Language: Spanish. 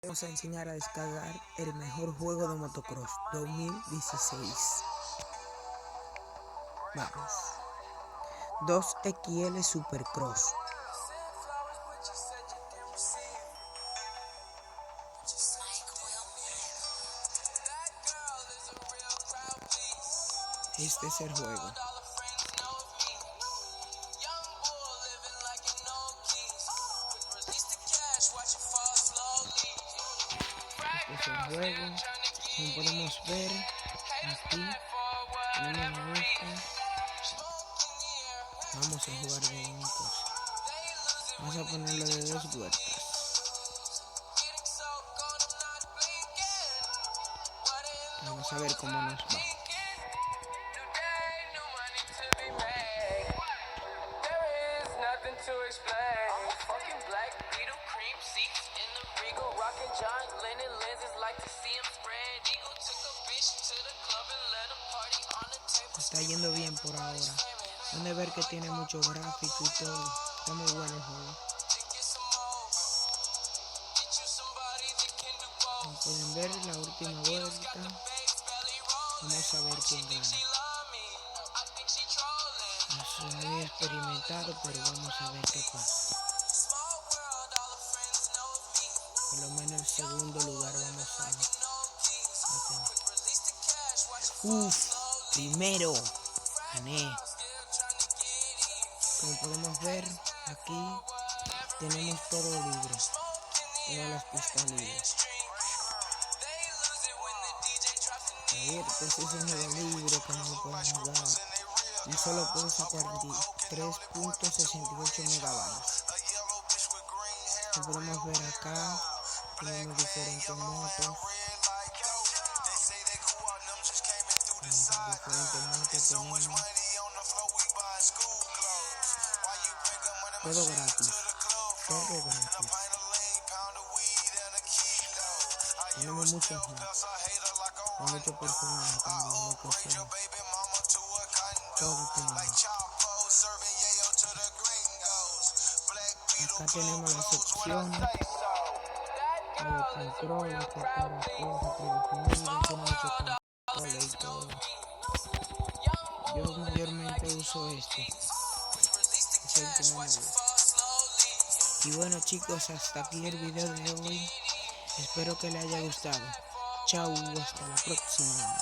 Vamos a enseñar a descargar el mejor juego de motocross 2016. Vamos. 2XL Supercross. Este es el juego. Este es el juego. Como podemos ver, aquí tenemos esto. Vamos a jugar de una cosa. Vamos a ponerlo de 2 vueltas. Vamos a ver cómo nos va. Está yendo bien por ahora. Van a ver que tiene mucho gráfico y todo. Está muy bueno el juego. Como pueden ver, la última vuelta. Vamos a ver quién gana. No soy muy experimentado, pero vamos a ver qué pasa. Por lo menos el segundo lugar vamos a tener. Primero gané. Como podemos ver, aquí tenemos todo libre. Todas las pistas libres. Este es un juego libre que no pueden jugar. Y solo pesa 43.68 megabytes. Como podemos ver acá, tenemos diferentes motos. Todo gratis. Todo gratis. Tenemos muchos mods. Hay muchos personajes también, lo que sea. Todo tenemos. Acá tenemos las opciones. Controles, cortar cosas, predefinido, tiene mucho control y todo. Yo mayormente uso este. Es el que más me gusta. Y bueno chicos, hasta aquí el video de hoy. Espero que les haya gustado. Chao, hasta la próxima.